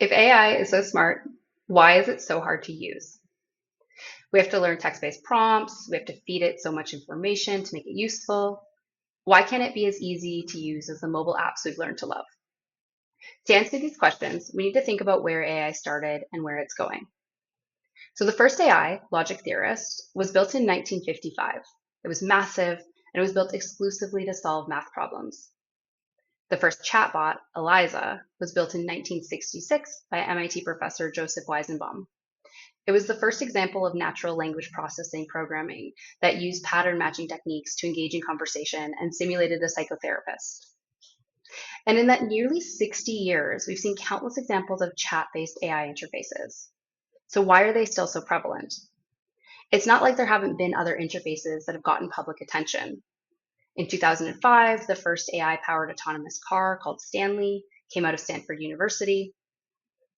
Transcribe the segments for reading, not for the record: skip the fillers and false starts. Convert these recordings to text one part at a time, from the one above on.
If AI is so smart, why is it so hard to use? We have to learn text-based prompts. We have to feed it so much information to make it useful. Why can't it be as easy to use as the mobile apps we've learned to love? To answer these questions, we need to think about where AI started and where it's going. So the first AI, Logic Theorist, was built in 1955. It was massive, and it was built exclusively to solve math problems. The first chatbot, Eliza, was built in 1966 by MIT professor Joseph Weizenbaum. It was the first example of natural language processing programming that used pattern matching techniques to engage in conversation and simulated a psychotherapist. And in that nearly 60 years, we've seen countless examples of chat-based AI interfaces. So why are they still so prevalent? It's not like there haven't been other interfaces that have gotten public attention. In 2005, the first AI-powered autonomous car called Stanley came out of Stanford University.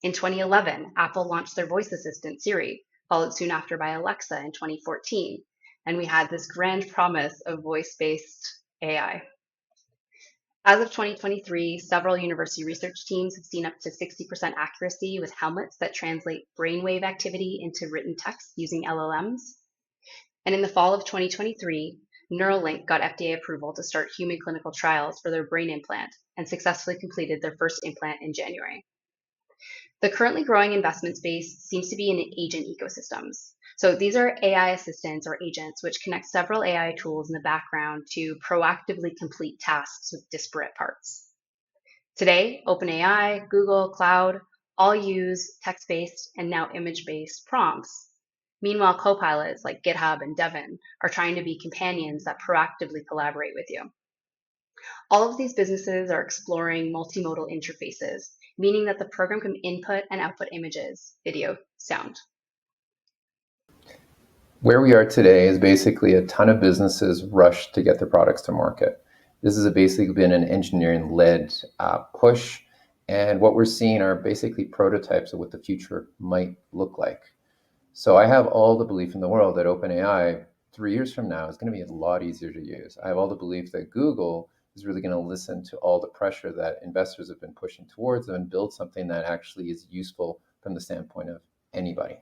In 2011, Apple launched their voice assistant, Siri, followed soon after by Alexa in 2014. And we had this grand promise of voice-based AI. As of 2023, several university research teams have seen up to 60% accuracy with helmets that translate brainwave activity into written text using LLMs. And in the fall of 2023, Neuralink got FDA approval to start human clinical trials for their brain implant and successfully completed their first implant in January. The currently growing investment space seems to be in agent ecosystems. So these are AI assistants or agents which connect several AI tools in the background to proactively complete tasks with disparate parts. Today, OpenAI, Google, Cloud all use text-based and now image-based prompts. Meanwhile, co-pilots like GitHub and Devin are trying to be companions that proactively collaborate with you. All of these businesses are exploring multimodal interfaces, meaning that the program can input and output images, video, sound. Where we are today is basically a ton of businesses rush to get their products to market. This has basically been an engineering-led push, and what we're seeing are basically prototypes of what the future might look like. So I have all the belief in the world that OpenAI 3 years from now is going to be a lot easier to use. I have all the belief that Google is really going to listen to all the pressure that investors have been pushing towards them and build something that actually is useful from the standpoint of anybody.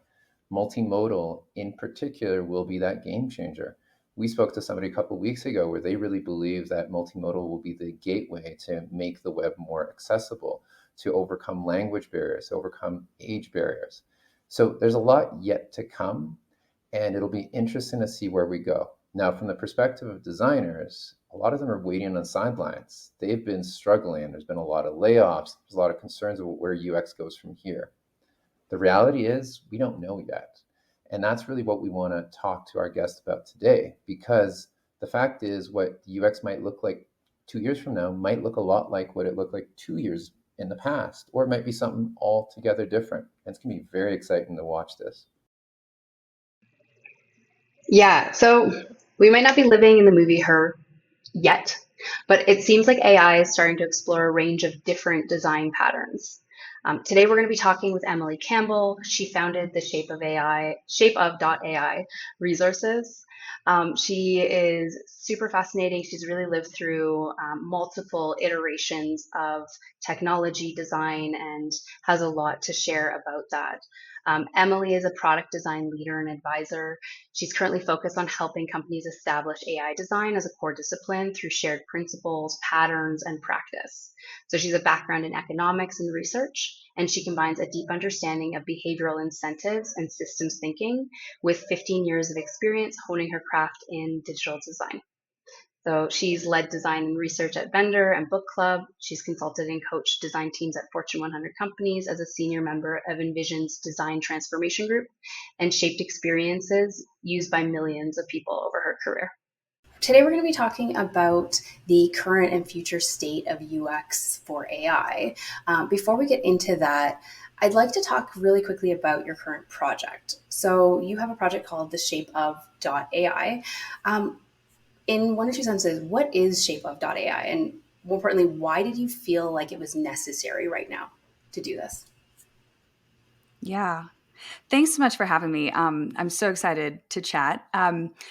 Multimodal in particular will be that game changer. We spoke to somebody a couple of weeks ago where they really believe that multimodal will be the gateway to make the web more accessible, to overcome language barriers, to overcome age barriers. So there's a lot yet to come, and it'll be interesting to see where we go. Now, from the perspective of designers, a lot of them are waiting on the sidelines. They've been struggling. There's been a lot of layoffs. There's a lot of concerns about where UX goes from here. The reality is we don't know yet. And that's really what we want to talk to our guests about today, because the fact is what the UX might look like 2 years from now might look a lot like what it looked like 2 years in the past, or it might be something altogether different. And it's going to be very exciting to watch this. Yeah, so we might not be living in the movie Her yet, but it seems like AI is starting to explore a range of different design patterns. Today we're going to be talking with Emily Campbell. She founded the Shape of AI resources. She is super fascinating. She's really lived through multiple iterations of technology design and has a lot to share about that. Emily is a product design leader and advisor. She's currently focused on helping companies establish AI design as a core discipline through shared principles, patterns, and practice. So she's a background in economics and research, and she combines a deep understanding of behavioral incentives and systems thinking with 15 years of experience honing her craft in digital design. So she's led design and research at Vendor and Book Club. She's consulted and coached design teams at Fortune 100 companies as a senior member of Envision's design transformation group and shaped experiences used by millions of people over her career. Today, we're going to be talking about the current and future state of UX for AI. Before we get into that, I'd like to talk really quickly about your current project. So you have a project called the Shape of AI. In one or two sentences, what is Shape of AI? And more importantly, why did you feel like it was necessary right now to do this? Yeah. Thanks so much for having me. I'm so excited to chat.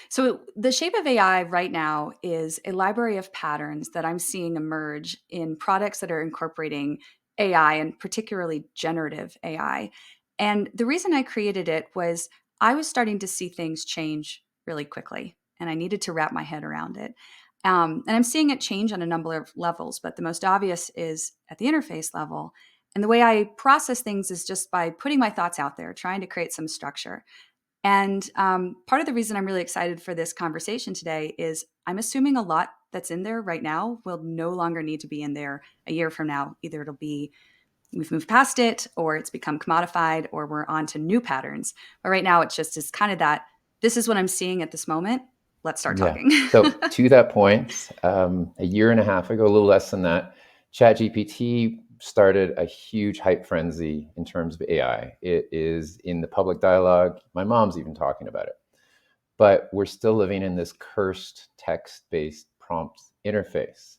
So the Shape of AI right now is a library of patterns that I'm seeing emerge in products that are incorporating AI, and particularly generative AI. And the reason I created it was I was starting to see things change really quickly, and I needed to wrap my head around it. And I'm seeing it change on a number of levels, but the most obvious is at the interface level. And the way I process things is just by putting my thoughts out there, trying to create some structure. And part of the reason I'm really excited for this conversation today is I'm assuming a lot that's in there right now will no longer need to be in there a year from now. Either it'll be we've moved past it, or it's become commodified, or we're on to new patterns. But right now, it's just is kind of that. This is what I'm seeing at this moment. Let's start Yeah. talking. So to that point, a year and a half ago, a little less than that, ChatGPT started a huge hype frenzy in terms of AI. It is in the public dialogue. My mom's even talking about it. But we're still living in this cursed text-based prompt interface.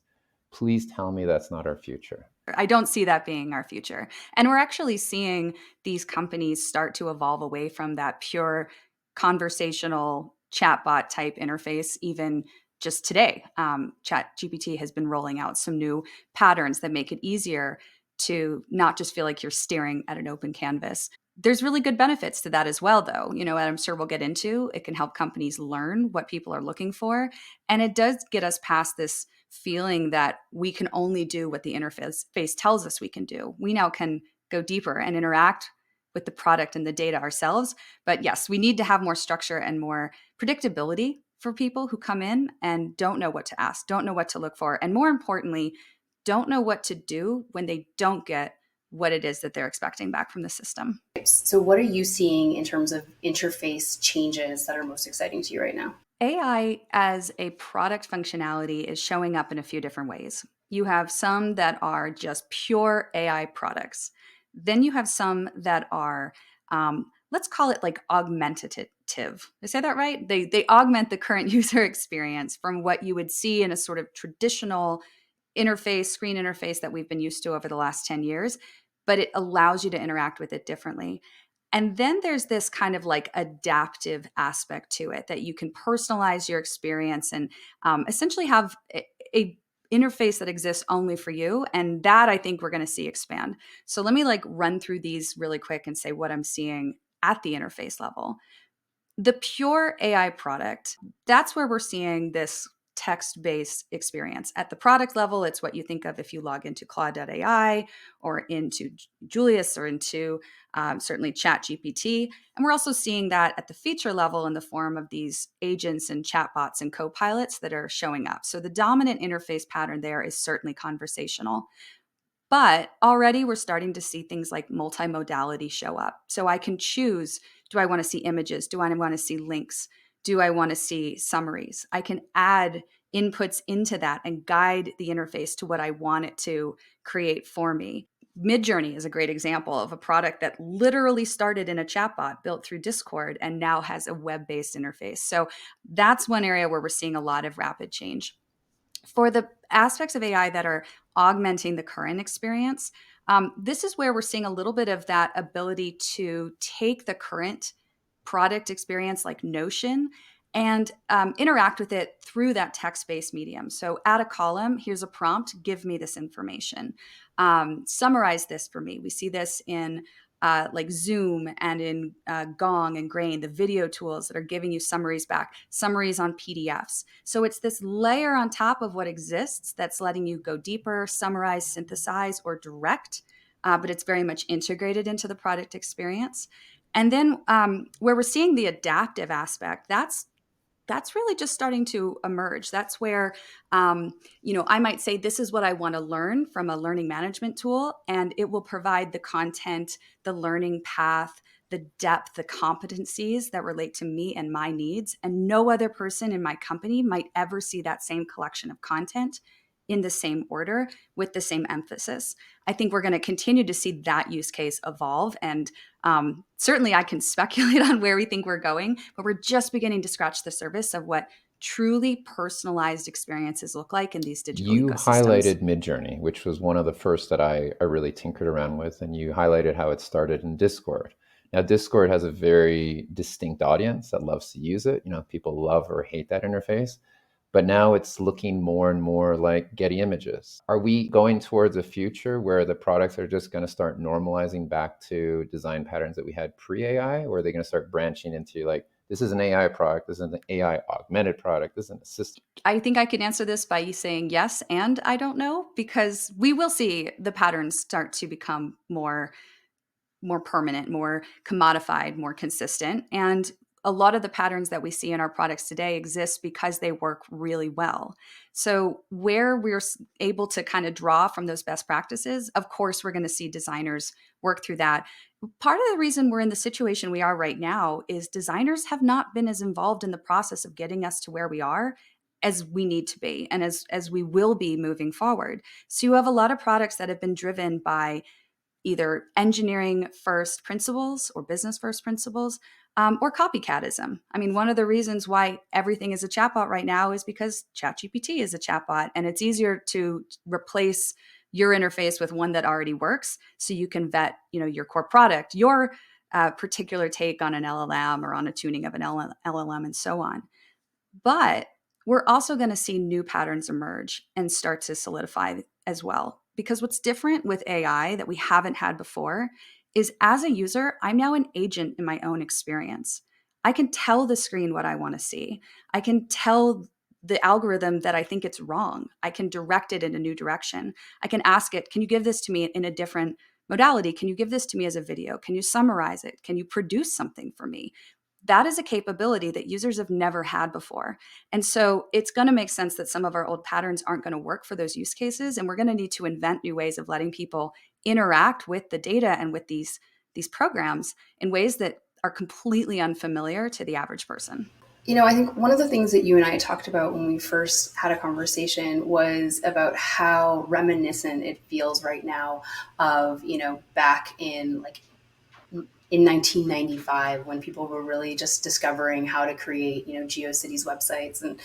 Please tell me that's not our future. I don't see that being our future. And we're actually seeing these companies start to evolve away from that pure conversational chatbot type interface, even just today. ChatGPT has been rolling out some new patterns that make it easier to not just feel like you're staring at an open canvas. There's really good benefits to that as well, though. And I'm sure we'll get into. It can help companies learn what people are looking for. And it does get us past this feeling that we can only do what the interface tells us we can do. We now can go deeper and interact with the product and the data ourselves. But yes, we need to have more structure and more predictability for people who come in and don't know what to ask, don't know what to look for, and more importantly, don't know what to do when they don't get what it is that they're expecting back from the system. So what are you seeing in terms of interface changes that are most exciting to you right now? AI as a product functionality is showing up in a few different ways. You have some that are just pure AI products. Then you have some that are, let's call it like augmentative. Did I say that right? They augment the current user experience from what you would see in a sort of traditional screen interface that we've been used to over the last 10 years, but it allows you to interact with it differently. And then there's this kind of like adaptive aspect to it that you can personalize your experience and essentially have a interface that exists only for you. And that I think we're going to see expand. So let me like run through these really quick and say what I'm seeing at the interface level. The pure AI product, that's where we're seeing this text-based experience. At the product level, it's what you think of if you log into Claude.ai or into Julius or into certainly ChatGPT. And we're also seeing that at the feature level in the form of these agents and chatbots and co-pilots that are showing up. So the dominant interface pattern there is certainly conversational. But already we're starting to see things like multimodality show up. So I can choose, do I want to see images? Do I want to see links? Do I want to see summaries? I can add inputs into that and guide the interface to what I want it to create for me. Midjourney is a great example of a product that literally started in a chatbot built through Discord and now has a web-based interface. So that's one area where we're seeing a lot of rapid change. For the aspects of AI that are augmenting the current experience, this is where we're seeing a little bit of that ability to take the current product experience like Notion and interact with it through that text-based medium. So add a column, here's a prompt, give me this information. Summarize this for me. We see this in like Zoom and in Gong and Grain, the video tools that are giving you summaries back, summaries on PDFs. So it's this layer on top of what exists that's letting you go deeper, summarize, synthesize, or direct, but it's very much integrated into the product experience. And then where we're seeing the adaptive aspect, that's really just starting to emerge. That's where, I might say, this is what I want to learn from a learning management tool, and it will provide the content, the learning path, the depth, the competencies that relate to me and my needs. And no other person in my company might ever see that same collection of content in the same order with the same emphasis. I think we're going to continue to see that use case evolve. And certainly I can speculate on where we think we're going, but we're just beginning to scratch the surface of what truly personalized experiences look like in these digital You ecosystems. highlighted Midjourney, which was one of the first that I really tinkered around with, and you highlighted how it started in Discord. Now, Discord has a very distinct audience that loves to use it. People love or hate that interface. But now it's looking more and more like Getty Images. Are we going towards a future where the products are just going to start normalizing back to design patterns that we had pre-AI? Or are they going to start branching into like, this is an AI product, this is an AI augmented product, this is an assistant? I think I can answer this by saying yes and I don't know, because we will see the patterns start to become more permanent, more commodified, more consistent. And a lot of the patterns that we see in our products today exist because they work really well. So, where we're able to kind of draw from those best practices, of course, we're going to see designers work through that. Part of the reason we're in the situation we are right now is designers have not been as involved in the process of getting us to where we are as we need to be and as we will be moving forward. So you have a lot of products that have been driven by either engineering first principles or business first principles, or copycatism. I mean, one of the reasons why everything is a chatbot right now is because ChatGPT is a chatbot, and it's easier to replace your interface with one that already works, so you can vet, your core product, your particular take on an LLM or on a tuning of an LLM, and so on. But we're also going to see new patterns emerge and start to solidify as well. Because what's different with AI that we haven't had before is, as a user, I'm now an agent in my own experience. I can tell the screen what I want to see. I can tell the algorithm that I think it's wrong. I can direct it in a new direction. I can ask it, can you give this to me in a different modality? Can you give this to me as a video? Can you summarize it? Can you produce something for me? That is a capability that users have never had before. And so it's going to make sense that some of our old patterns aren't going to work for those use cases. And we're going to need to invent new ways of letting people interact with the data and with these programs in ways that are completely unfamiliar to the average person. I think one of the things that you and I talked about when we first had a conversation was about how reminiscent it feels right now of, back in 1995, when people were really just discovering how to create, GeoCities websites, and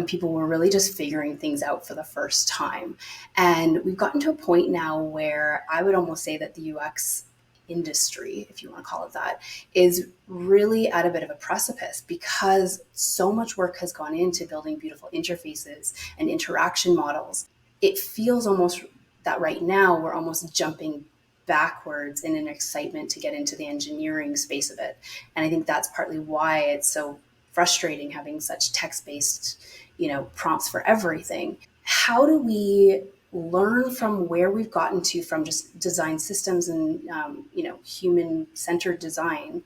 people were really just figuring things out for the first time. And we've gotten to a point now where I would almost say that the UX industry, if you want to call it that, is really at a bit of a precipice, because so much work has gone into building beautiful interfaces and interaction models. It feels almost that right now we're almost jumping backwards in an excitement to get into the engineering space of it. And I think that's partly why it's so frustrating having such text-based, prompts for everything. How do we learn from where we've gotten to from just design systems and, human-centered design,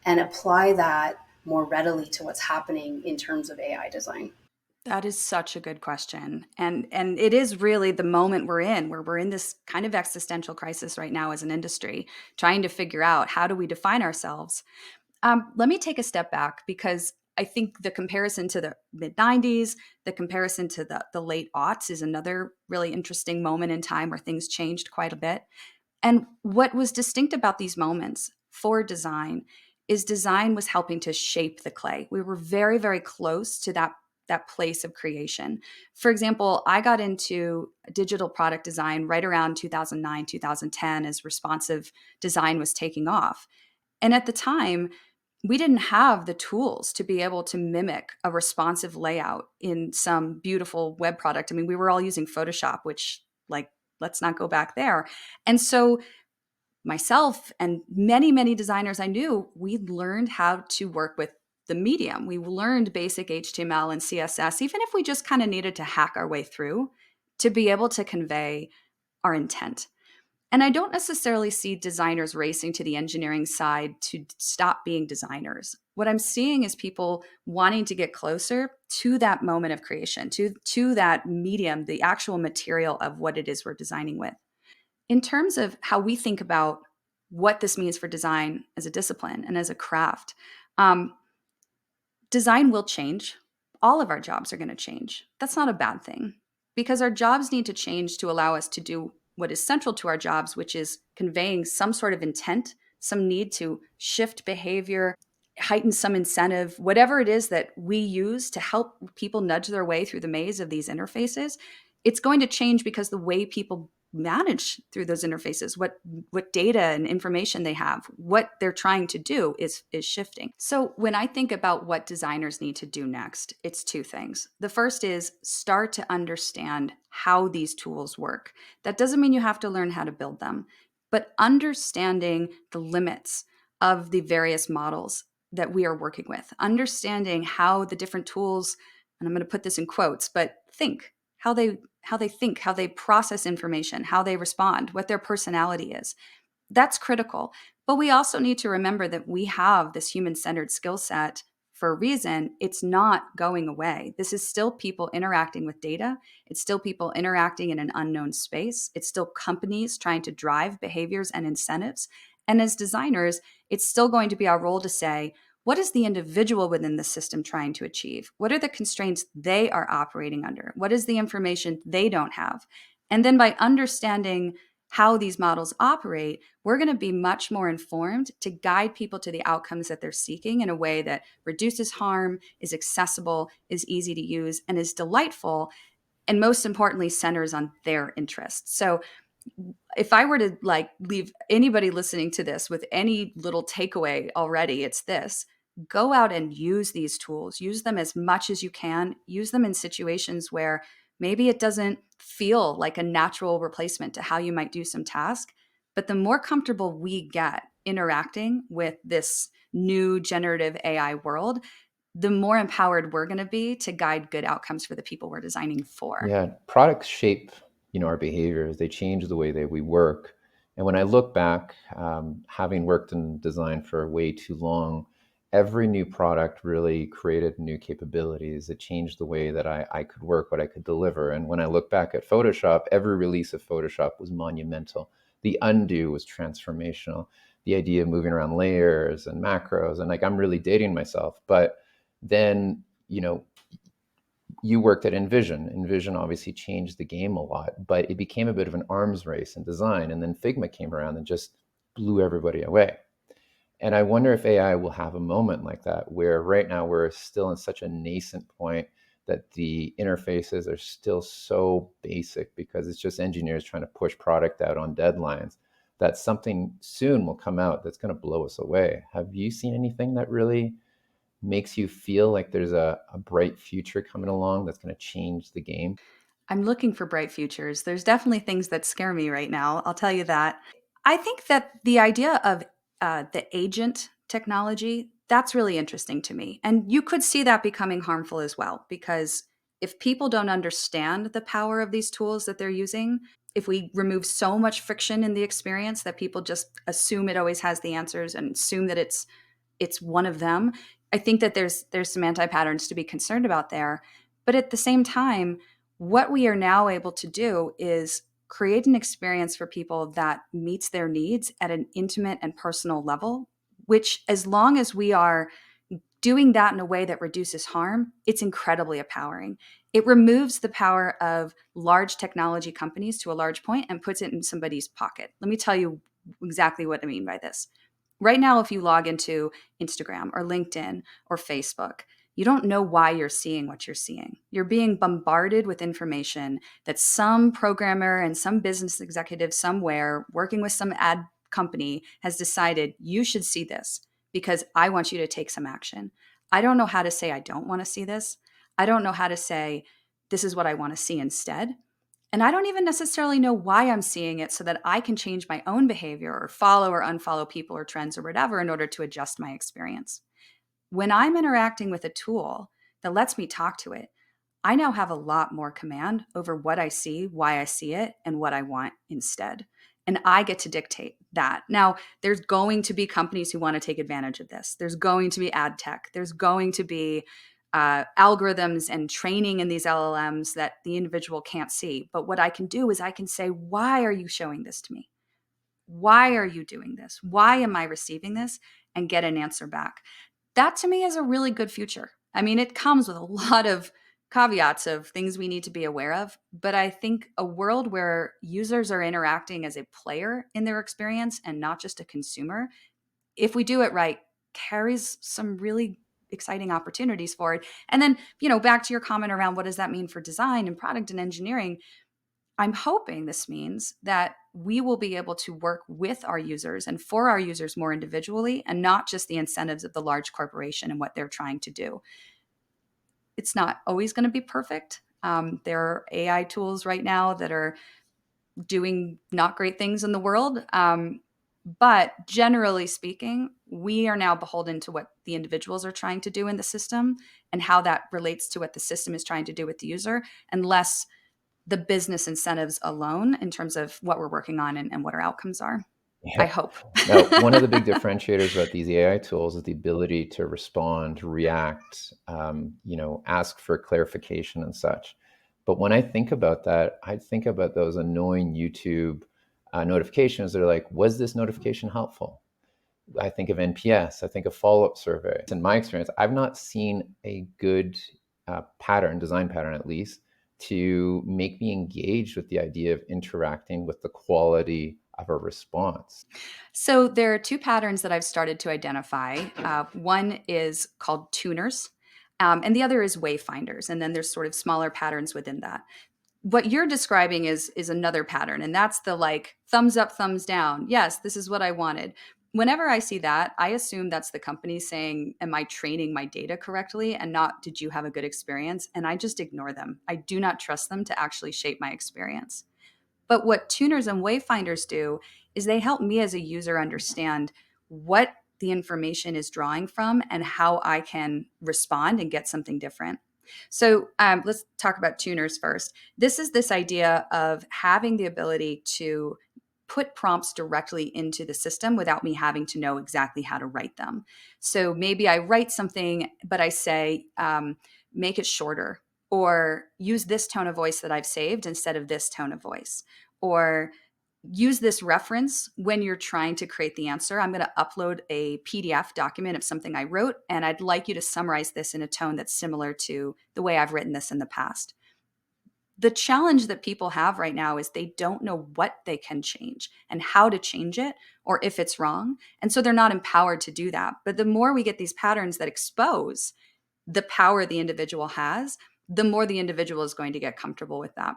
and apply that more readily to what's happening in terms of AI design? That is such a good question. And it is really the moment we're in, where we're in this kind of existential crisis right now as an industry, trying to figure out, how do we define ourselves? Let me take a step back, because I think the comparison to the mid 90s, the comparison to the late aughts is another really interesting moment in time where things changed quite a bit. And what was distinct about these moments for design is design was helping to shape the clay. We were very, very close to that place of creation. For example, I got into digital product design right around 2009, 2010, as responsive design was taking off. And at the time, we didn't have the tools to be able to mimic a responsive layout in some beautiful web product. I mean, we were all using Photoshop, which, like, let's not go back there. And so myself and many, many designers I knew, we learned how to work with the medium. We learned basic HTML and CSS, even if we just kind of needed to hack our way through to be able to convey our intent. And I don't necessarily see designers racing to the engineering side to stop being designers. What I'm seeing is people wanting to get closer to that moment of creation, to that medium, the actual material of what it is we're designing with. In terms of how we think about what this means for design as a discipline and as a craft, design will change. All of our jobs are going to change. That's not a bad thing, because our jobs need to change to allow us to do what is central to our jobs, which is conveying some sort of intent, some need to shift behavior, heighten some incentive, whatever it is that we use to help people nudge their way through the maze of these interfaces. It's going to change because the way people manage through those interfaces, what data and information they have, what they're trying to do is shifting. So when I think about what designers need to do next, it's two things. The first is start to understand how these tools work. That doesn't mean you have to learn how to build them, but understanding the limits of the various models that we are working with, understanding how the different tools, and I'm going to put this in quotes, but think, how they process information, how they respond, what their personality is. That's critical. But we also need to remember that we have this human-centered skill set for a reason. It's not going away. This is still people interacting with data. It's still people interacting in an unknown space. It's still companies trying to drive behaviors and incentives. And as designers, it's still going to be our role to say, what is the individual within the system trying to achieve? What are the constraints they are operating under? What is the information they don't have? And then by understanding how these models operate, we're going to be much more informed to guide people to the outcomes that they're seeking in a way that reduces harm, is accessible, is easy to use, and is delightful, and most importantly, centers on their interests. So if I were to leave anybody listening to this with any little takeaway already, it's this: go out and use these tools, use them as much as you can, use them in situations where maybe it doesn't feel like a natural replacement to how you might do some task. But the more comfortable we get interacting with this new generative AI world, the more empowered we're going to be to guide good outcomes for the people we're designing for. Yeah, products shape, our behaviors. They change the way that we work. And when I look back, having worked in design for way too long, every new product really created new capabilities. It changed the way that I could work, what I could deliver. And when I look back at Photoshop, every release of Photoshop was monumental. The undo was transformational. The idea of moving around layers and macros, and I'm really dating myself, but then, you worked at Envision. Envision obviously changed the game a lot, but it became a bit of an arms race in design. And then Figma came around and just blew everybody away. And I wonder if AI will have a moment like that, where right now we're still in such a nascent point that the interfaces are still so basic because it's just engineers trying to push product out on deadlines, that something soon will come out that's going to blow us away. Have you seen anything that really makes you feel like there's a bright future coming along that's going to change the game? I'm looking for bright futures. There's definitely things that scare me right now. I'll tell you that. I think that the idea of the agent technology, that's really interesting to me. And you could see that becoming harmful as well, because if people don't understand the power of these tools that they're using, if we remove so much friction in the experience that people just assume it always has the answers and assume that it's one of them, I think that there's some anti-patterns to be concerned about there. But at the same time, what we are now able to do is create an experience for people that meets their needs at an intimate and personal level, which, as long as we are doing that in a way that reduces harm, it's incredibly empowering. It removes the power of large technology companies to a large point and puts it in somebody's pocket. Let me tell you exactly what I mean by this. Right now, if you log into Instagram or LinkedIn or Facebook, you don't know why you're seeing what you're seeing. You're being bombarded with information that some programmer and some business executive somewhere working with some ad company has decided you should see this because I want you to take some action. I don't know how to say I don't want to see this. I don't know how to say this is what I want to see instead. And I don't even necessarily know why I'm seeing it so that I can change my own behavior or follow or unfollow people or trends or whatever in order to adjust my experience. When I'm interacting with a tool that lets me talk to it, I now have a lot more command over what I see, why I see it, and what I want instead. And I get to dictate that. Now, there's going to be companies who want to take advantage of this. There's going to be ad tech. There's going to be algorithms and training in these LLMs that the individual can't see. But what I can do is I can say, why are you showing this to me? Why are you doing this? Why am I receiving this? And get an answer back. That to me is a really good future. I mean, it comes with a lot of caveats of things we need to be aware of. But I think a world where users are interacting as a player in their experience and not just a consumer, if we do it right, carries some really exciting opportunities for it. And then, back to your comment around what does that mean for design and product and engineering, I'm hoping this means that we will be able to work with our users and for our users more individually, and not just the incentives of the large corporation and what they're trying to do. It's not always going to be perfect. There are AI tools right now that are doing not great things in the world. But generally speaking, we are now beholden to what the individuals are trying to do in the system and how that relates to what the system is trying to do with the user, and less the business incentives alone in terms of what we're working on and what our outcomes are. I Yeah. hope. Now, one of the big differentiators about these AI tools is the ability to respond, react, ask for clarification and such. But when I think about that, I think about those annoying YouTube notifications that are like, was this notification helpful? I think of NPS, I think of follow-up survey. In my experience, I've not seen a good design pattern at least, to make me engaged with the idea of interacting with the quality of a response. So there are two patterns that I've started to identify. One is called tuners, and the other is wayfinders. And then there's sort of smaller patterns within that. What you're describing is another pattern, and that's the like thumbs up, thumbs down. Yes, this is what I wanted. Whenever I see that, I assume that's the company saying, am I training my data correctly, and not, did you have a good experience? And I just ignore them. I do not trust them to actually shape my experience. But what tuners and wayfinders do is they help me as a user understand what the information is drawing from and how I can respond and get something different. So let's talk about tuners first. This is this idea of having the ability to put prompts directly into the system without me having to know exactly how to write them. So maybe I write something, but I say, make it shorter, or use this tone of voice that I've saved instead of this tone of voice, or use this reference when you're trying to create the answer. I'm going to upload a PDF document of something I wrote, and I'd like you to summarize this in a tone that's similar to the way I've written this in the past. The challenge that people have right now is they don't know what they can change and how to change it, or if it's wrong. And so they're not empowered to do that. But the more we get these patterns that expose the power the individual has, the more the individual is going to get comfortable with that.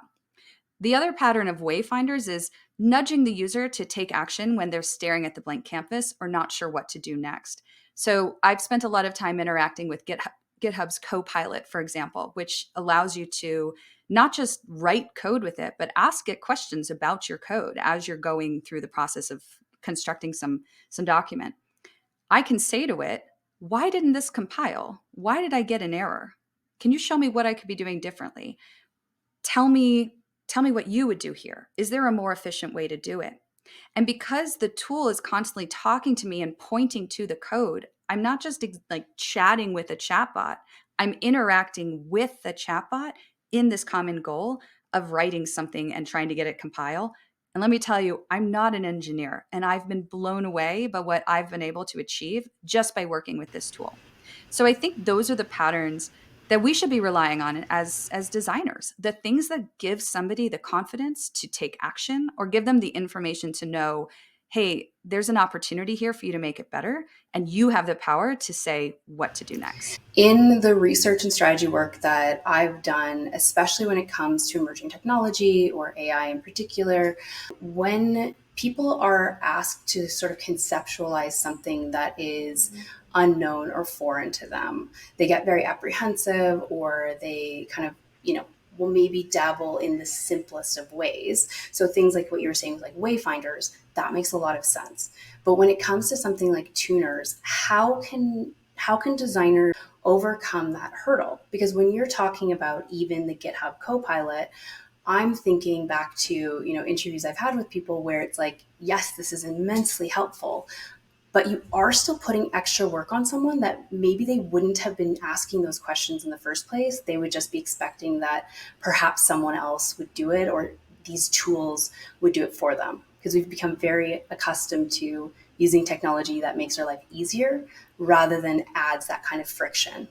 The other pattern of wayfinders is nudging the user to take action when they're staring at the blank canvas or not sure what to do next. So I've spent a lot of time interacting with GitHub's Copilot, for example, which allows you to not just write code with it, but ask it questions about your code as you're going through the process of constructing some document. I can say to it, why didn't this compile? Why did I get an error? Can you show me what I could be doing differently? Tell me what you would do here. Is there a more efficient way to do it? And because the tool is constantly talking to me and pointing to the code, I'm not just like chatting with a chatbot. I'm interacting with the chatbot in this common goal of writing something and trying to get it compile. And let me tell you, I'm not an engineer, and I've been blown away by what I've been able to achieve just by working with this tool. So I think those are the patterns that we should be relying on as designers, the things that give somebody the confidence to take action, or give them the information to know, hey, there's an opportunity here for you to make it better, and you have the power to say what to do next. In the research and strategy work that I've done, especially when it comes to emerging technology or AI in particular, when people are asked to sort of conceptualize something that is unknown or foreign to them, they get very apprehensive, or they kind of, will maybe dabble in the simplest of ways. So things like what you were saying, like wayfinders, that makes a lot of sense. But when it comes to something like tuners, how can designers overcome that hurdle? Because when you're talking about even the GitHub Copilot, I'm thinking back to, interviews I've had with people where it's like, yes, this is immensely helpful, but you are still putting extra work on someone that maybe they wouldn't have been asking those questions in the first place. They would just be expecting that perhaps someone else would do it, or these tools would do it for them, because we've become very accustomed to using technology that makes our life easier rather than adds that kind of friction.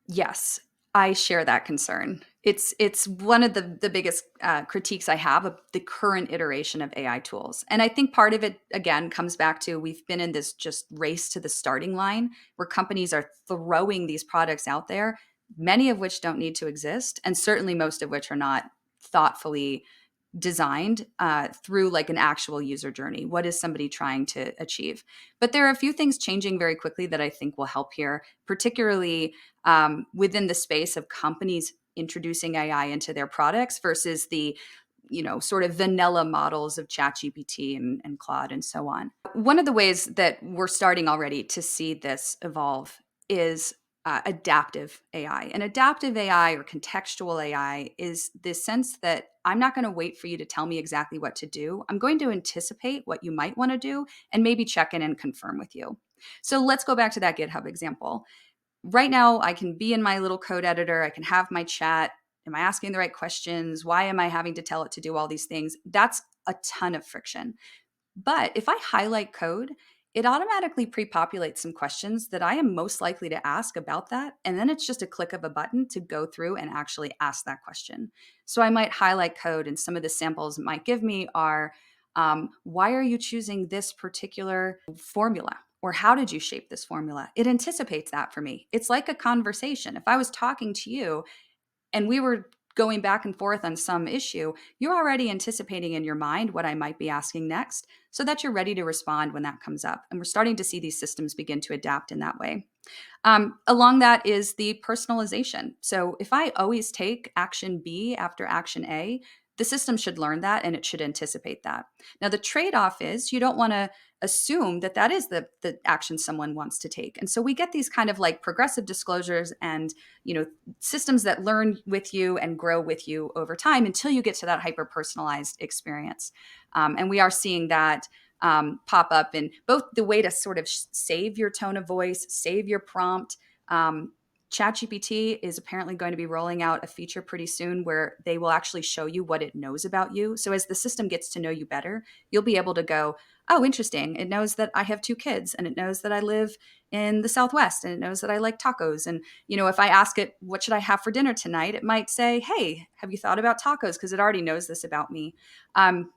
Yes, I share that concern. It's one of the biggest critiques I have of the current iteration of AI tools. And I think part of it, again, comes back to we've been in this just race to the starting line where companies are throwing these products out there, many of which don't need to exist, and certainly most of which are not thoughtfully designed through like an actual user journey. What is somebody trying to achieve? But there are a few things changing very quickly that I think will help here, particularly within the space of companies introducing AI into their products versus the sort of vanilla models of ChatGPT and Claude and so on. One of the ways that we're starting already to see this evolve is adaptive AI. And adaptive AI or contextual AI is this sense that I'm not going to wait for you to tell me exactly what to do. I'm going to anticipate what you might want to do and maybe check in and confirm with you. So let's go back to that GitHub example. Right now, I can be in my little code editor. I can have my chat. Am I asking the right questions? Why am I having to tell it to do all these things? That's a ton of friction. But if I highlight code, it automatically pre-populates some questions that I am most likely to ask about that. And then it's just a click of a button to go through and actually ask that question. So I might highlight code, and some of the samples it might give me are, why are you choosing this particular formula? Or how did you shape this formula? It anticipates that for me. It's like a conversation. If I was talking to you and we were going back and forth on some issue, you're already anticipating in your mind what I might be asking next so that you're ready to respond when that comes up. And we're starting to see these systems begin to adapt in that way. Along that is the personalization. So if I always take action B after action A, the system should learn that and it should anticipate that. Now, the trade-off is you don't want to assume that that is the action someone wants to take. And so we get these kind of like progressive disclosures and, systems that learn with you and grow with you over time until you get to that hyper-personalized experience. And we are seeing that pop up in both the way to sort of save your tone of voice, save your prompt. ChatGPT is apparently going to be rolling out a feature pretty soon where they will actually show you what it knows about you. So as the system gets to know you better, you'll be able to go, oh, interesting. It knows that I have 2 kids, and it knows that I live in the Southwest, and it knows that I like tacos. And, if I ask it, what should I have for dinner tonight? It might say, hey, have you thought about tacos? Because it already knows this about me.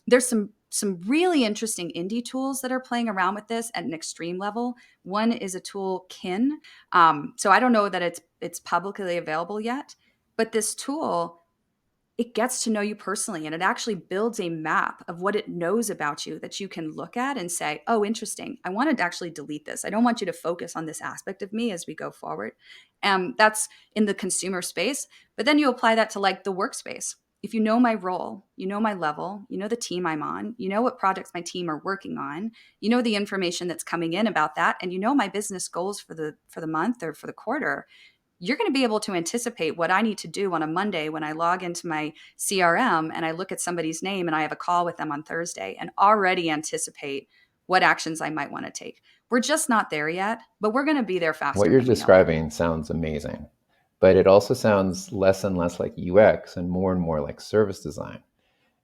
There's some really interesting indie tools that are playing around with this at an extreme level. One is a tool, Kin. So I don't know that it's publicly available yet, but this tool, it gets to know you personally, and it actually builds a map of what it knows about you that you can look at and say, oh, interesting. I want to actually delete this. I don't want you to focus on this aspect of me as we go forward. That's in the consumer space. But then you apply that to like the workspace. If you know my role, you know my level, you know the team I'm on, you know what projects my team are working on, you know the information that's coming in about that, and you know my business goals for the month or for the quarter, you're going to be able to anticipate what I need to do on a Monday when I log into my CRM and I look at somebody's name and I have a call with them on Thursday, and already anticipate what actions I might want to take. We're just not there yet, but we're going to be there faster. What you're than we know. describing sounds amazing, but it also sounds less and less like UX and more like service design.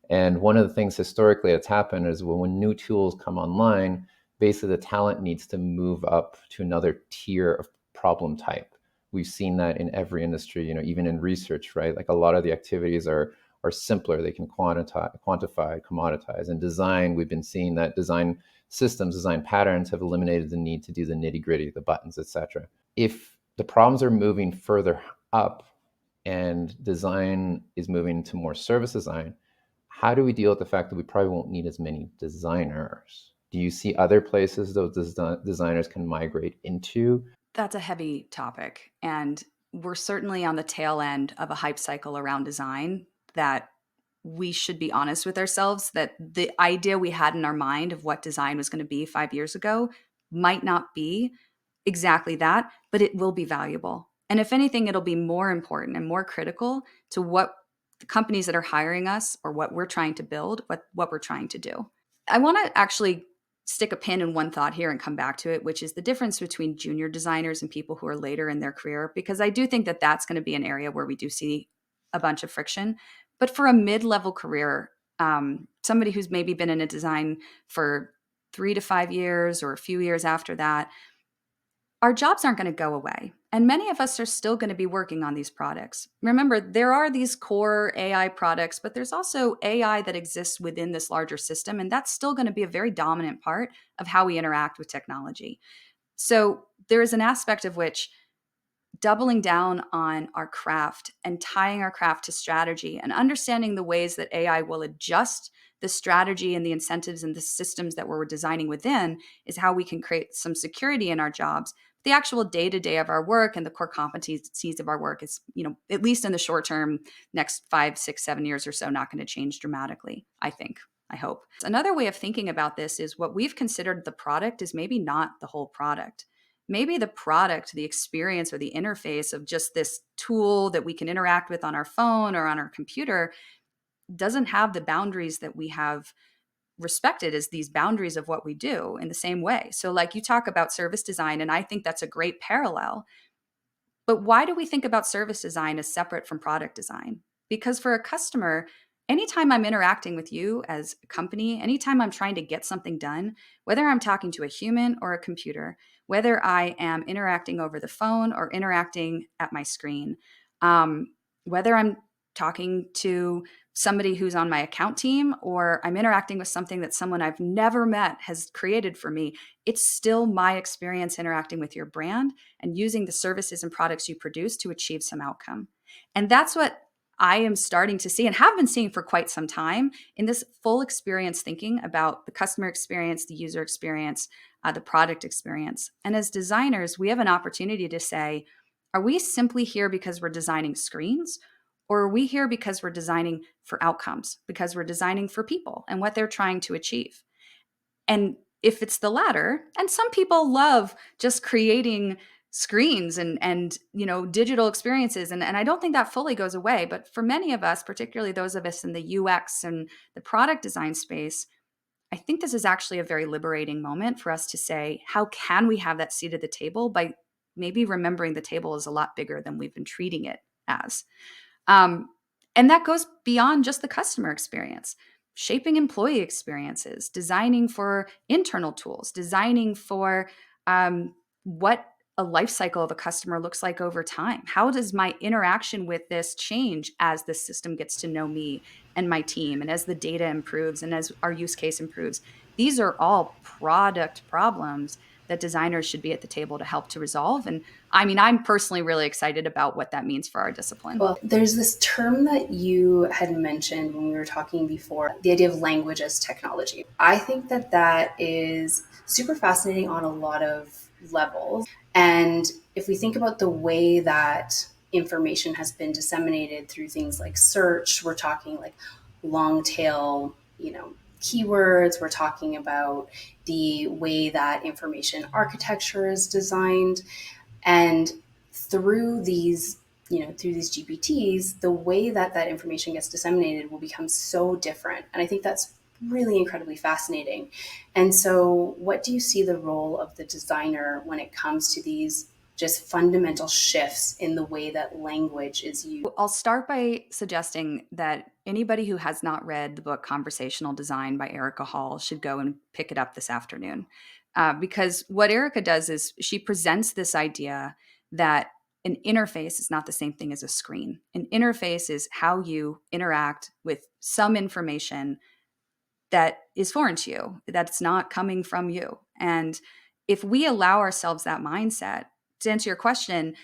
And one of the things historically that's happened is when new tools come online, basically the talent needs to move up to another tier of problem type. We've seen that in every industry, even in research, right? Like a lot of the activities are simpler. They can quantify, commoditize. And design, we've been seeing that design systems, design patterns have eliminated the need to do the nitty gritty, the buttons, etc. If the problems are moving further up and design is moving to more service design, how do we deal with the fact that we probably won't need as many designers? Do you see other places those designers can migrate into? That's a heavy topic. And we're certainly on the tail end of a hype cycle around design that we should be honest with ourselves that the idea we had in our mind of what design was going to be 5 years ago might not be exactly that, but it will be valuable. And if anything, it'll be more important and more critical to what the companies that are hiring us or what we're trying to build, what we're trying to do. I want to actually stick a pin in one thought here and come back to it, which is the difference between junior designers and people who are later in their career, because I do think that that's going to be an area where we do see a bunch of friction. But for a mid-level career, somebody who's maybe been in a design for 3 to 5 years or a few years after that, our jobs aren't going to go away. And many of us are still going to be working on these products. Remember, there are these core AI products, but there's also AI that exists within this larger system. And that's still going to be a very dominant part of how we interact with technology. So there is an aspect of which doubling down on our craft and tying our craft to strategy and understanding the ways that AI will adjust the strategy and the incentives and the systems that we're designing within is how we can create some security in our jobs. The actual day-to-day of our work and the core competencies of our work is, at least in the short term, next 5, 6, 7 years or so, not going to change dramatically, I think. I hope. Another way of thinking about this is what we've considered the product is maybe not the whole product. Maybe the product, the experience, or the interface of just this tool that we can interact with on our phone or on our computer doesn't have the boundaries that we have respected as these boundaries of what we do in the same way. So, like, you talk about service design, and I think that's a great parallel. But why do we think about service design as separate from product design? Because for a customer, anytime I'm interacting with you as a company, anytime I'm trying to get something done, whether I'm talking to a human or a computer, whether I am interacting over the phone or interacting at my screen, whether I'm talking to somebody who's on my account team or I'm interacting with something that someone I've never met has created for me, it's still my experience interacting with your brand and using the services and products you produce to achieve some outcome. And that's what I am starting to see and have been seeing for quite some time in this full experience thinking about the customer experience, the user experience, the product experience. And as designers, we have an opportunity to say, are we simply here because we're designing screens? Or are we here because we're designing for outcomes, because we're designing for people and what they're trying to achieve? And if it's the latter, and some people love just creating screens and digital experiences, and I don't think that fully goes away, but for many of us, particularly those of us in the UX and the product design space, I think this is actually a very liberating moment for us to say, how can we have that seat at the table by maybe remembering the table is a lot bigger than we've been treating it as. And that goes beyond just the customer experience, shaping employee experiences, designing for internal tools, designing for what a life cycle of a customer looks like over time. How does my interaction with this change as the system gets to know me and my team, and as the data improves and as our use case improves? These are all product problems that designers should be at the table to help to resolve. And I mean, I'm personally really excited about what that means for our discipline. Well, there's this term that you had mentioned when we were talking before, the idea of language as technology. I think that that is super fascinating on a lot of levels. And if we think about the way that information has been disseminated through things like search, we're talking like long tail, keywords, we're talking about the way that information architecture is designed. And through these GPTs, the way that that information gets disseminated will become so different. And I think that's really incredibly fascinating. And so what do you see the role of the designer when it comes to these just fundamental shifts in the way that language is used? I'll start by suggesting that anybody who has not read the book Conversational Design by Erica Hall should go and pick it up this afternoon. Because what Erica does is she presents this idea that an interface is not the same thing as a screen. An interface is how you interact with some information that is foreign to you, that's not coming from you. And if we allow ourselves that mindset, to answer your question,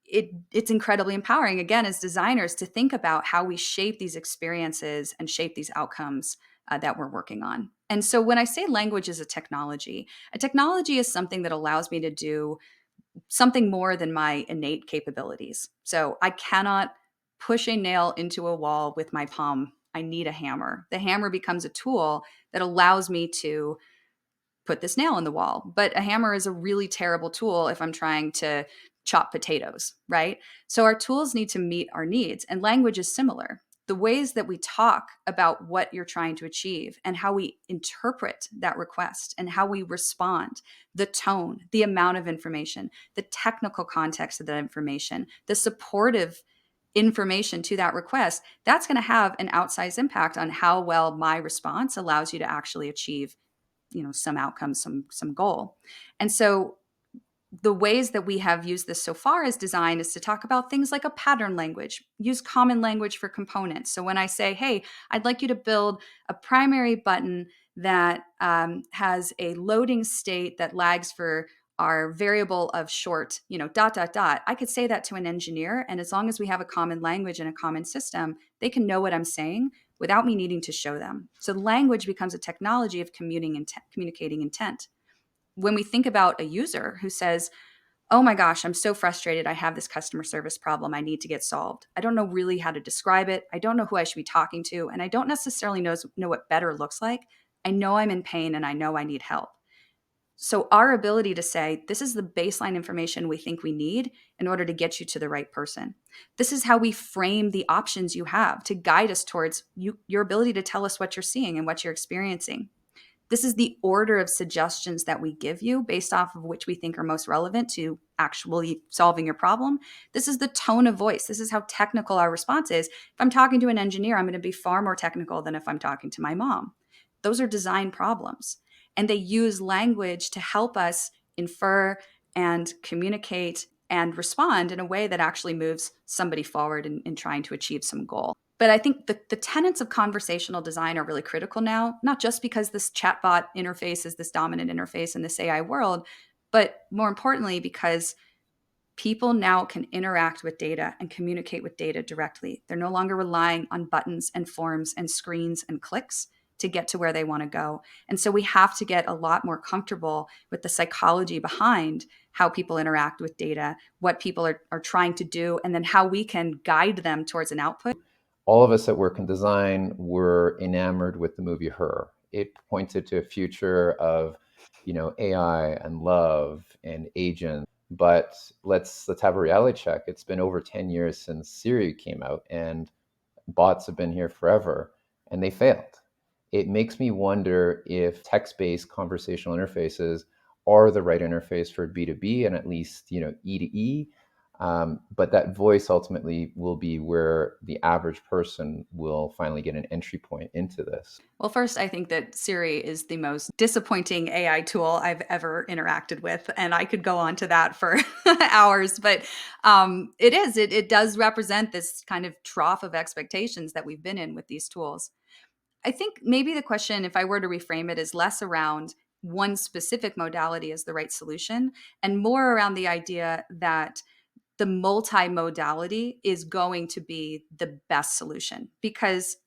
it's incredibly empowering, again, as designers, to think about how we shape these experiences and shape these outcomes that we're working on. And so when I say language is a technology is something that allows me to do something more than my innate capabilities. So I cannot push a nail into a wall with my palm. I need a hammer. The hammer becomes a tool that allows me to put this nail in the wall. But a hammer is a really terrible tool if I'm trying to chop potatoes, right? So our tools need to meet our needs, and language is similar. The ways that we talk about what you're trying to achieve and how we interpret that request and how we respond, the tone, the amount of information, the technical context of that information, the supportive information to that request, that's going to have an outsized impact on how well my response allows you to actually achieve some outcome, some goal. And so the ways that we have used this so far as design is to talk about things like a pattern language, use common language for components. So when I say, hey, I'd like you to build a primary button that has a loading state that lags for our variable of short, dot, dot, dot, I could say that to an engineer. And as long as we have a common language and a common system, they can know what I'm saying without me needing to show them. So language becomes a technology of communicating intent. When we think about a user who says, oh my gosh, I'm so frustrated. I have this customer service problem I need to get solved. I don't know really how to describe it. I don't know who I should be talking to. And I don't necessarily know what better looks like. I know I'm in pain and I know I need help. So our ability to say, this is the baseline information we think we need in order to get you to the right person. This is how we frame the options you have to guide us towards your ability to tell us what you're seeing and what you're experiencing. This is the order of suggestions that we give you based off of which we think are most relevant to actually solving your problem. This is the tone of voice. This is how technical our response is. If I'm talking to an engineer, I'm going to be far more technical than if I'm talking to my mom. Those are design problems. And they use language to help us infer and communicate and respond in a way that actually moves somebody forward in trying to achieve some goal. But I think the tenets of conversational design are really critical now, not just because this chatbot interface is this dominant interface in this AI world, but more importantly, because people now can interact with data and communicate with data directly. They're no longer relying on buttons and forms and screens and clicks to get to where they want to go. And so we have to get a lot more comfortable with the psychology behind how people interact with data, what people are trying to do, and then how we can guide them towards an output. All of us that work in design were enamored with the movie Her. It pointed to a future of, AI and love and agents. But let's have a reality check. It's been over 10 years since Siri came out, and bots have been here forever, and they failed. It makes me wonder if text-based conversational interfaces are the right interface for B2B and at least, E to E. But that voice ultimately will be where the average person will finally get an entry point into this. Well, first, I think that Siri is the most disappointing AI tool I've ever interacted with. And I could go on to that for hours, but it does represent this kind of trough of expectations that we've been in with these tools. I think maybe the question, if I were to reframe it, is less around one specific modality as the right solution and more around the idea that the multimodality is going to be the best solution because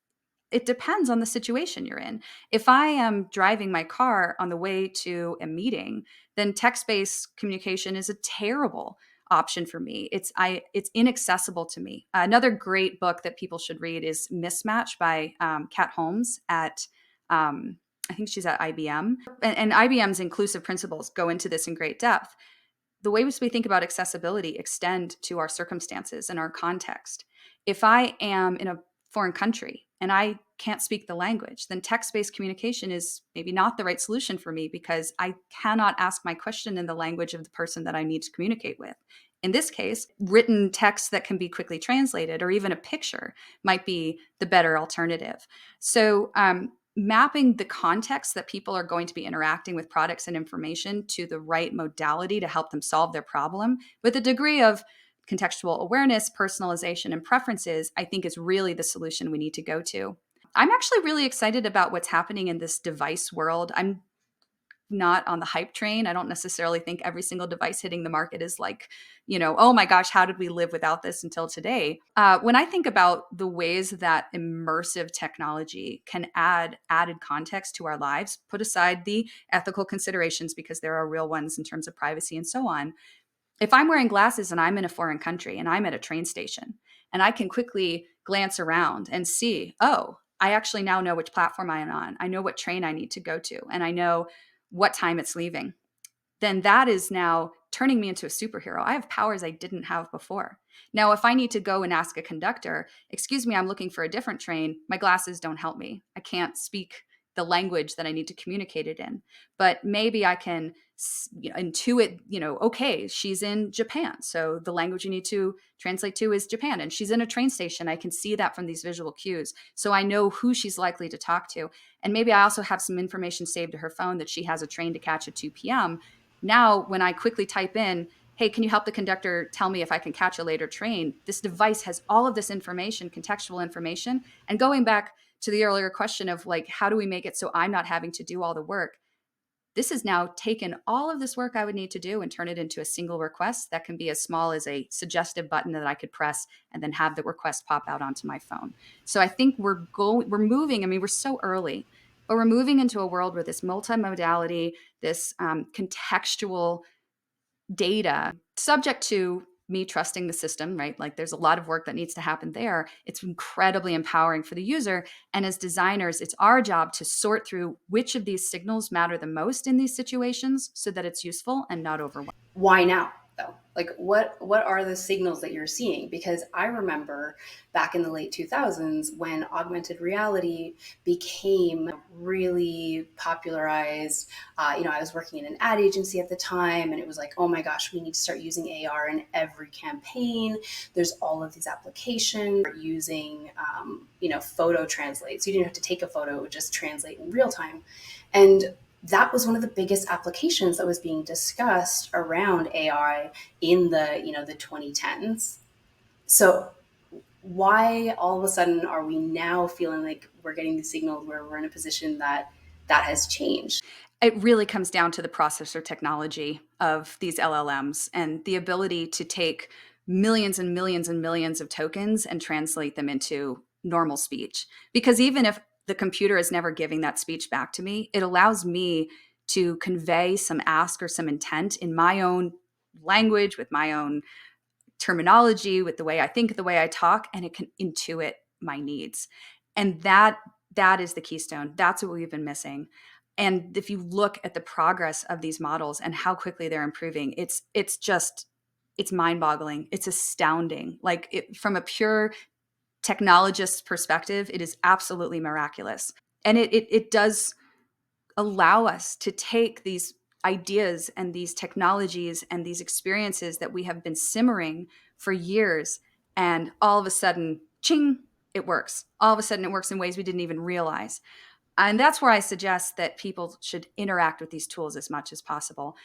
it depends on the situation you're in. If I am driving my car on the way to a meeting, then text-based communication is a terrible option for me. It's inaccessible to me. Another great book that people should read is Mismatch by Kat Holmes at I think she's at IBM. And IBM's inclusive principles go into this in great depth. The ways we think about accessibility extend to our circumstances and our context. If I am in a foreign country and I can't speak the language, then text-based communication is maybe not the right solution for me because I cannot ask my question in the language of the person that I need to communicate with. In this case, written text that can be quickly translated or even a picture might be the better alternative. So mapping the context that people are going to be interacting with products and information to the right modality to help them solve their problem with a degree of contextual awareness, personalization, and preferences, I think is really the solution we need to go to. I'm actually really excited about what's happening in this device world. I'm not on the hype train. I don't necessarily think every single device hitting the market is like, oh my gosh, how did we live without this until today? When I think about the ways that immersive technology can add added context to our lives, put aside the ethical considerations because there are real ones in terms of privacy and so on. If I'm wearing glasses and I'm in a foreign country and I'm at a train station and I can quickly glance around and see, oh, I actually now know which platform I am on. I know what train I need to go to, and I know what time it's leaving, then that is now turning me into a superhero. I have powers I didn't have before. Now, if I need to go and ask a conductor, excuse me, I'm looking for a different train, my glasses don't help me. I can't speak the language that I need to communicate it in. But maybe I can intuit, okay, she's in Japan. So the language you need to translate to is Japan. And she's in a train station. I can see that from these visual cues. So I know who she's likely to talk to. And maybe I also have some information saved to her phone that she has a train to catch at 2 p.m. Now, when I quickly type in, hey, can you help the conductor tell me if I can catch a later train? This device has all of this information, contextual information. And going back to the earlier question of like, how do we make it so I'm not having to do all the work? This has now taken all of this work I would need to do and turn it into a single request that can be as small as a suggestive button that I could press and then have the request pop out onto my phone. So I think we're moving. I mean, we're so early, but we're moving into a world where this multimodality, this contextual data, subject to me trusting the system, right? Like there's a lot of work that needs to happen there. It's incredibly empowering for the user. And as designers, it's our job to sort through which of these signals matter the most in these situations so that it's useful and not overwhelming. Why now though? Like what are the signals that you're seeing? Because I remember back in the late 2000s when augmented reality became really popularized. I was working in an ad agency at the time, and it was like, oh my gosh, we need to start using AR in every campaign. There's all of these applications using photo translate, so you didn't have to take a photo, it would just translate in real time. And that was one of the biggest applications that was being discussed around AI in the 2010s. So why all of a sudden are we now feeling like we're getting the signals where we're in a position that has changed? It really comes down to the processor technology of these LLMs and the ability to take millions and millions and millions of tokens and translate them into normal speech. Because even if the computer is never giving that speech back to me, it allows me to convey some ask or some intent in my own language, with my own terminology, with the way I think, the way I talk, and it can intuit my needs. And that is the keystone. That's what we've been missing. And if you look at the progress of these models and how quickly they're improving, it's mind-boggling. It's astounding. Like from a pure technologist's perspective, it is absolutely miraculous. And it does allow us to take these ideas and these technologies and these experiences that we have been simmering for years, and all of a sudden, ching, it works. All of a sudden, it works in ways we didn't even realize. And that's where I suggest that people should interact with these tools as much as possible.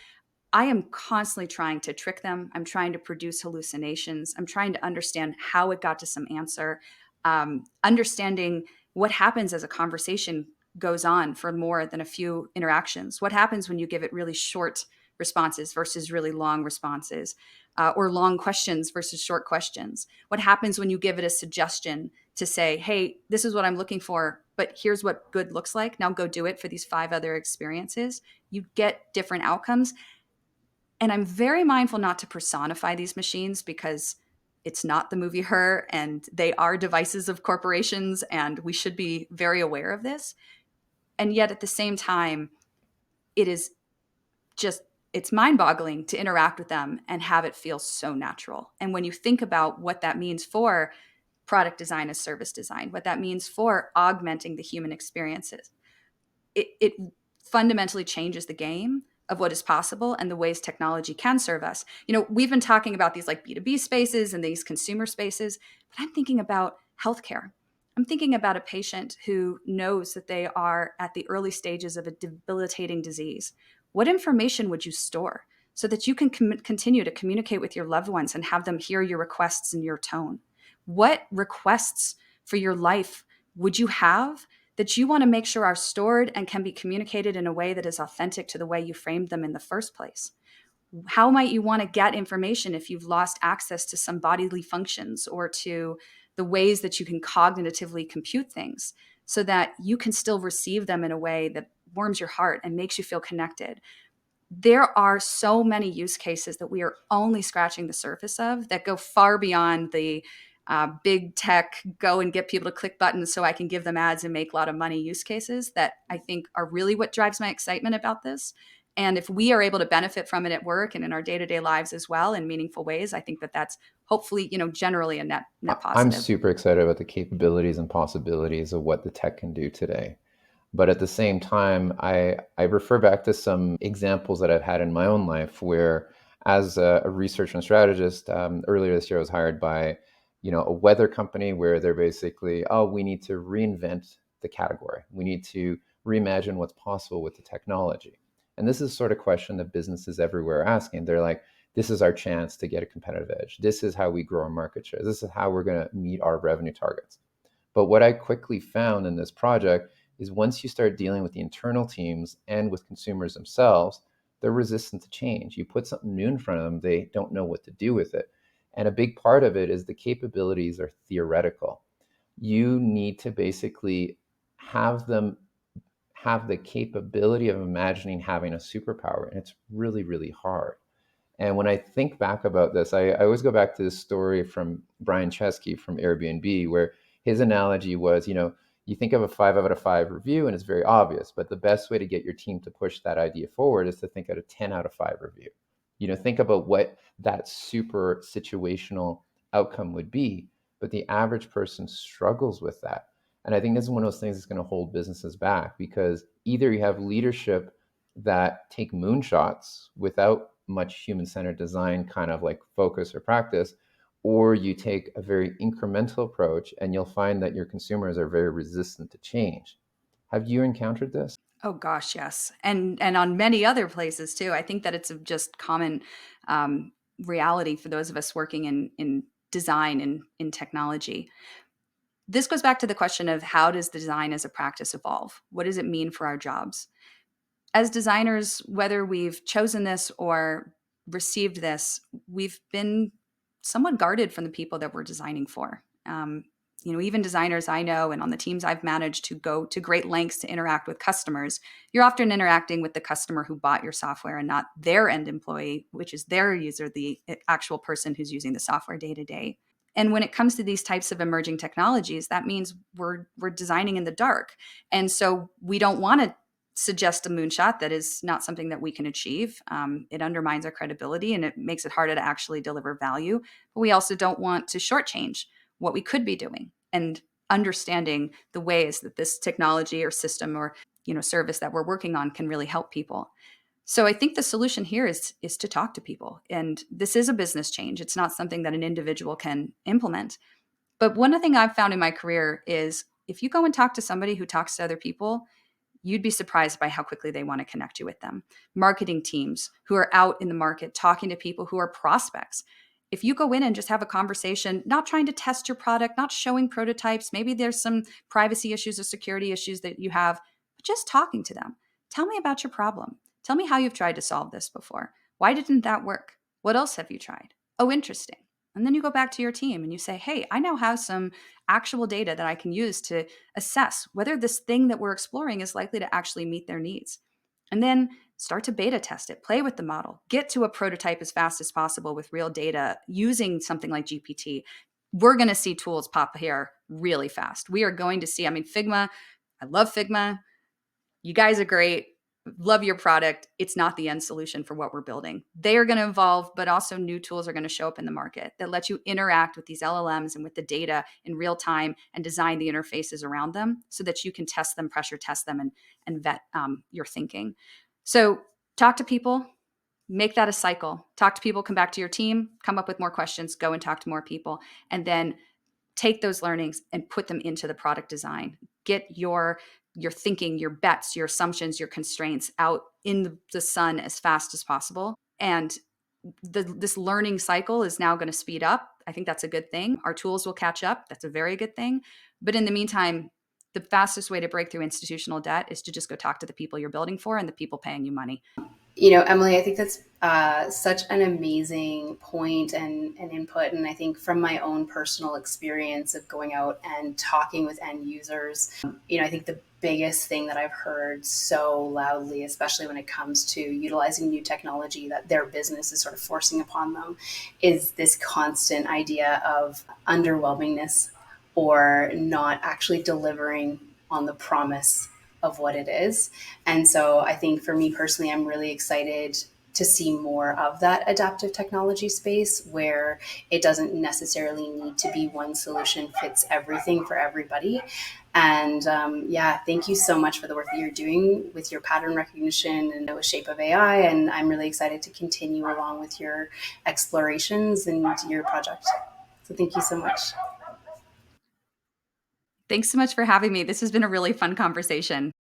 I am constantly trying to trick them. I'm trying to produce hallucinations. I'm trying to understand how it got to some answer, understanding what happens as a conversation goes on for more than a few interactions. What happens when you give it really short responses versus really long responses, or long questions versus short questions? What happens when you give it a suggestion to say, hey, this is what I'm looking for, but here's what good looks like. Now go do it for these 5 other experiences. You get different outcomes. And I'm very mindful not to personify these machines because it's not the movie Her, and they are devices of corporations, and we should be very aware of this. And yet at the same time, it is just, it's mind-boggling to interact with them and have it feel so natural. And when you think about what that means for product design as service design, what that means for augmenting the human experiences, it fundamentally changes the game of what is possible and the ways technology can serve us. We've been talking about these like B2B spaces and these consumer spaces, but I'm thinking about healthcare. I'm thinking about a patient who knows that they are at the early stages of a debilitating disease. What information would you store so that you can continue to communicate with your loved ones and have them hear your requests in your tone? What requests for your life would you have that you want to make sure are stored and can be communicated in a way that is authentic to the way you framed them in the first place? How might you want to get information if you've lost access to some bodily functions or to the ways that you can cognitively compute things so that you can still receive them in a way that warms your heart and makes you feel connected? There are so many use cases that we are only scratching the surface of that go far beyond the big tech, go and get people to click buttons so I can give them ads and make a lot of money use cases that I think are really what drives my excitement about this. And if we are able to benefit from it at work and in our day-to-day lives as well in meaningful ways, I think that that's hopefully, generally a net I'm positive. super excited about the capabilities and possibilities of what the tech can do today. But at the same time, I refer back to some examples that I've had in my own life where, as a researcher and strategist, earlier this year I was hired by, a weather company where they're basically, oh, we need to reinvent the category. We need to reimagine what's possible with the technology. And this is sort of question that businesses everywhere are asking. They're like, this is our chance to get a competitive edge. This is how we grow our market share. This is how we're going to meet our revenue targets. But what I quickly found in this project, is once you start dealing with the internal teams and with consumers themselves, they're resistant to change. You put something new in front of them, they don't know what to do with it. And a big part of it is the capabilities are theoretical. You need to basically have them have the capability of imagining having a superpower, and it's really, really hard. And when I think back about this, I always go back to this story from Brian Chesky from Airbnb, where his analogy was, you think of a 5 out of 5 review and it's very obvious, but the best way to get your team to push that idea forward is to think out a 10 out of 5 review. Think about what that super situational outcome would be, but the average person struggles with that. And I think this is one of those things that's going to hold businesses back, because either you have leadership that take moonshots without much human-centered design kind of like focus or practice, or you take a very incremental approach and you'll find that your consumers are very resistant to change. Have you encountered this? Oh gosh, yes, and on many other places too. I think that it's a just common reality for those of us working in design and in technology. This goes back to the question of, how does design as a practice evolve? What does it mean for our jobs? As designers, whether we've chosen this or received this, we've been somewhat guarded from the people that we're designing for. Even designers I know and on the teams I've managed to go to great lengths to interact with customers, you're often interacting with the customer who bought your software and not their end employee, which is their user, the actual person who's using the software day to day. And when it comes to these types of emerging technologies, that means we're designing in the dark. And so we don't want to suggest a moonshot that is not something that we can achieve. It undermines our credibility and it makes it harder to actually deliver value. But we also don't want to shortchange what we could be doing and understanding the ways that this technology or system or service that we're working on can really help people. So I think the solution here is to talk to people. And this is a business change. It's not something that an individual can implement. But one thing I've found in my career is, if you go and talk to somebody who talks to other people, you'd be surprised by how quickly they want to connect you with them. Marketing teams who are out in the market talking to people who are prospects. If you go in and just have a conversation, not trying to test your product, not showing prototypes, maybe there's some privacy issues or security issues that you have, but just talking to them. Tell me about your problem. Tell me how you've tried to solve this before. Why didn't that work? What else have you tried? Oh, interesting. And then you go back to your team and you say, hey, I now have some actual data that I can use to assess whether this thing that we're exploring is likely to actually meet their needs. And then start to beta test it, play with the model, get to a prototype as fast as possible with real data using something like GPT. We're going to see tools pop here really fast. We are going to see, Figma, I love Figma. You guys are great. Love your product. It's not the end solution for what we're building. They are going to evolve, but also new tools are going to show up in the market that let you interact with these LLMs and with the data in real time and design the interfaces around them so that you can test them, pressure test them, and vet your thinking. So talk to people, make that a cycle. Talk to people, come back to your team, come up with more questions, go and talk to more people, and then take those learnings and put them into the product design. Get your thinking, your bets, your assumptions, your constraints out in the sun as fast as possible. And this learning cycle is now going to speed up. I think that's a good thing. Our tools will catch up. That's a very good thing. But in the meantime, the fastest way to break through institutional debt is to just go talk to the people you're building for and the people paying you money. Emily, I think that's such an amazing point and input. And I think from my own personal experience of going out and talking with end users, I think the biggest thing that I've heard so loudly, especially when it comes to utilizing new technology that their business is sort of forcing upon them, is this constant idea of underwhelmingness or not actually delivering on the promise of what it is. And so I think for me personally, I'm really excited to see more of that adaptive technology space where it doesn't necessarily need to be one solution fits everything for everybody. And thank you so much for the work that you're doing with your pattern recognition and with Shape of AI. And I'm really excited to continue along with your explorations and your project. So thank you so much. Thanks so much for having me. This has been a really fun conversation.